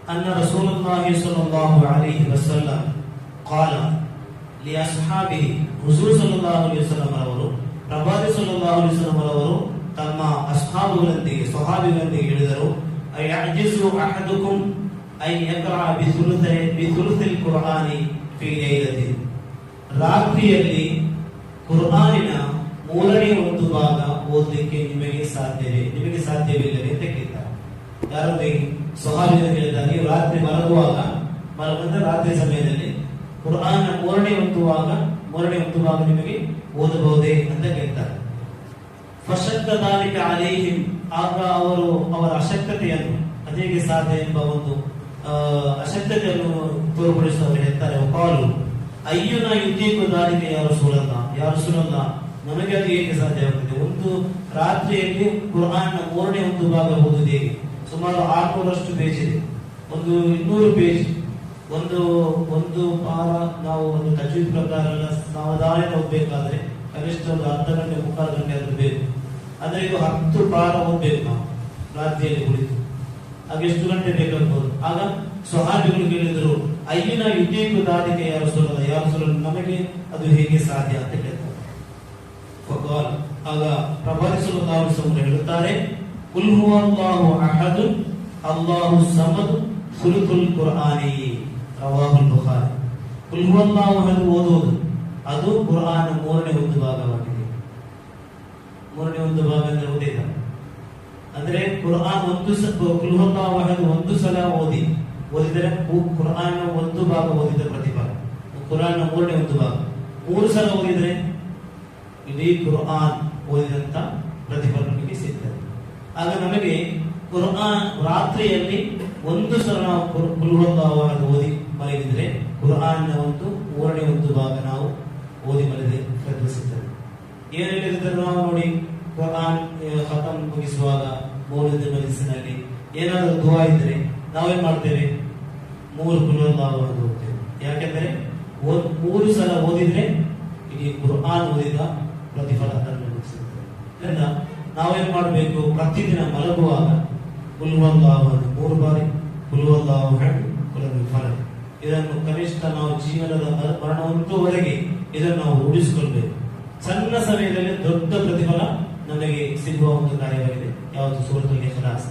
أن رسول الله صلى الله عليه وسلم قال لأصحابه رسول صلى الله عليه وسلم ಅವರು ಪ್ರವಾದಿ ಸಲ್ಲಲ್ಲಾಹು ಅಲೈಹಿ ವಸಲ್ಲಂ ಅವರು ತಮ್ಮ ಅಸ್ಹಾಬುಗಳೊಂದಿಗೆ ಸಹಾಬಿಗಳೊಂದಿಗೆ ಹೇಳಿದರು ಅಯಜಿಸು ಅಹದುಕುಂ ಐ ಯಕ್ರಾ ಬಿಸುಲುಸಿಲ್ ಕುರ್ಆನಿ ಫೀ ಲೈಲತಿ. ರಾತ್ರಿಯಲ್ಲಿ ಕುರ್ಆನಿನ ಮೂರನೇ ಒಂದು ಭಾಗ ಓದಲಿಕ್ಕೆ ನಿಮಗೆ ಸಾಧ್ಯವಿಲ್ಲವೇ ಅಂತ ಕೇಳ್ತಾರೆ. ಯಾರೊಂದಿಗೆ ಸಹಾಬಿಗಳು ಹೇಳಿದಾಗ ನೀವು ರಾತ್ರಿ ಮಲಗುವಾಗ ರಾತ್ರಿ ಸಮಯದಲ್ಲಿ ಕುರ್ಆನ್ ಮೂರನೇ ಒಂದು ಭಾಗ ನಿಮಗೆ ಓದಬಹುದೇ ಅಂತ ಕೇಳ್ತಾರೆ. ಫಶದ್ದ ದಾಲಿಕ ಅಲೈಹಿಂ, ಆಗ ಅವರು ಅವರ ಅಶಕ್ತತೆಯನ್ನು ಅದೇಗೆ ಸಾಧ್ಯ ಎಂಬ ಒಂದು ಅಶಕ್ತತೆಯನ್ನು ತೋರ್ಪಡಿಸುವ ಹೇಳ್ತಾರೆ. ಕಾಲು ಅಯ್ಯುನ ಯುತೀಕು ದಾಲಿಕ ಯಾ ರಸೂಲಲ್ಲಾಹ್, ನಮಗೆ ಅದು ಹೇಗೆ ಸಾಧ್ಯವಾಗುತ್ತದೆ? ಒಂದು ರಾತ್ರಿಯಲ್ಲಿ ಕುರ್ಆನ್ ಮೂರನೇ ಒಂದು ಭಾಗ ಓದುವುದು ಹೇಗೆ? ಸುಮಾರು 600 ಪೇಜ್ ಇದೆ, ಒಂದು 200 ಪೇಜ್, ಒಂದು ಪಾರ ನಾವು ಒಂದು ತಜ್ವೀದ್ ಪ್ರಕಾರ ಸಾವಧಾನ ಓದಬೇಕಾದ್ರೆ ಕನಿಷ್ಠ ಒಂದು ಅರ್ಧ ಗಂಟೆ ಮುಕ್ಕಾಲು ಗಂಟೆ ಆದ್ರೂ ಬೇಕು. ಅಂದ್ರೆ ಇದು 10 ಪಾರ ಓದ್ಬೇಕು ನಾವು ರಾತ್ರಿಯಲ್ಲಿ ಕುಳಿತು. ಆಗ ಎಷ್ಟು ಗಂಟೆ ಬೇಕಾಗಬಹುದು? ಆಗ ಸ್ವಹಾಬಿಗಳು ಹೇಳಿದ್ರು ಅಯ್ಯಿನ ಯುತೀಕು ದಾಲಿಕ ಯಾ ರಸೂಲಲ್ಲಾಹ್, ನಮಗೆ ಅದು ಹೇಗೆ ಸಾಧ್ಯ ಅಂತ ಕೇಳ್ತಾರೆ. ಆಗ ಪ್ರವಾದಿ ಸಲ್ಲಲ್ಲಾಹು ಅಲೈಹಿ ವಸಲ್ಲಂ ಹೇಳುತ್ತಾರೆ ಕುಲ್ ಹುವಲ್ಲಾಹು ಅಹದ್ ಅಲ್ಲಾಹು ಸಮದ್ ಸುಲುತುಲ್ ಕುರ್ಆನಿ ರವಾಹುಲ್ ಬುಖಾರಿ. ಕುಲ್ ಹುವಲ್ಲಾಹು ಅಹದ್ ಓದುವುದು ಅದು ಕುರ್ಆನ್ ಮೂರನೇ ಒಂದು ಭಾಗವಾಗಿದೆ. ಮೂರನೇ ಒಂದು ಭಾಗ ಅಂದ್ರೆ ಓದಿದ ಅಂದ್ರೆ ಕುರ್ಆನ್ ಕುಲ್ ಹುವಲ್ಲಾಹು ಅಹದ್ ಒಂದು ಸಲ ಓದಿದರೆ ಕುರ್ಆನ್ ಒಂದು ಭಾಗ ಓದಿದ ಪ್ರತಿಫಲ. ಕುರ್ಆನ್ ಮೂರನೇ ಒಂದು ಭಾಗ 3 ಸಲ ಓದಿದ್ರೆ ಇಡೀ ಕುರ್ಆನ್ ಓದಿದಂತ ಪ್ರತಿಫಲ ನಮಗೆ ಸಿಗ್ತದೆ. ಆಗ ನಮಗೆ ಕುರ್ಆನ್ ರಾತ್ರಿಯಲ್ಲಿ ಒಂದು ಸಲ ನಾವು ಕುಲ್ ಹುವಲ್ಲಾಹು ಅಹದ್ ಓದಿ ಮಲಗಿದ್ರೆ ಕುರ್ಆನ್ ಮೂರನೇ ಒಂದು ಭಾಗ ನಾವು ಓದಿ ಮಲಗಿದೆ ಸಿಗ್ತದೆ. ಏನು ಹೇಳಿದ್ರೆ ನಾವು ನೋಡಿ, ಕುರ್ಆನ್ ಖತಮ್ ಮುಗಿಸುವಾಗ ಮೌಲಿದ್ ಮಜ್ಲಿಸ್ನಲ್ಲಿ ಏನಾದರೂ ದುಆ ಇದ್ರೆ ನಾವೇನ್ ಮಾಡ್ತೇವೆ? 3 ಕುಲ್ ಹುವಲ್ಲಾಹು ಅಹದ್ ಓದ್ತೇವೆ. ಯಾಕೆಂದ್ರೆ 3 ಸಲ ಓದಿದ್ರೆ ಇಡೀ ಕುರ್ಆನ್ ಓದಿದ ಪ್ರತಿಫಲ ಸಿಗ್ತದೆ. ನಾವೇನ್ ಮಾಡಬೇಕು? ಪ್ರತಿದಿನ ಮಲಗುವಾಗ ಕುಲ್ ಹುವಲ್ಲಾಹು ಅಹದ್ 3 ಬಾರಿ, ಕುಲ್ ಹುವಲ್ಲಾಹು ಅಹದ್ ಕುಲ್ ಫಲಕ್, ಇದನ್ನು ಕನಿಷ್ಠ ನಾವು ಜೀವನದ ಮರಣವರೆಗೆ ಇದನ್ನು ನಾವು ರೂಢಿಸಿಕೊಳ್ಬೇಕು. ಸಣ್ಣ ಸಮಯದಲ್ಲಿ ದೊಡ್ಡ ಪ್ರತಿಫಲ ನಮಗೆ ಸಿಗುವ ಒಂದು ಕಾರ್ಯವಾಗಿದೆ. ಯಾವುದು? ಸೂರತುಲ್ ಇಖ್ಲಾಸ್.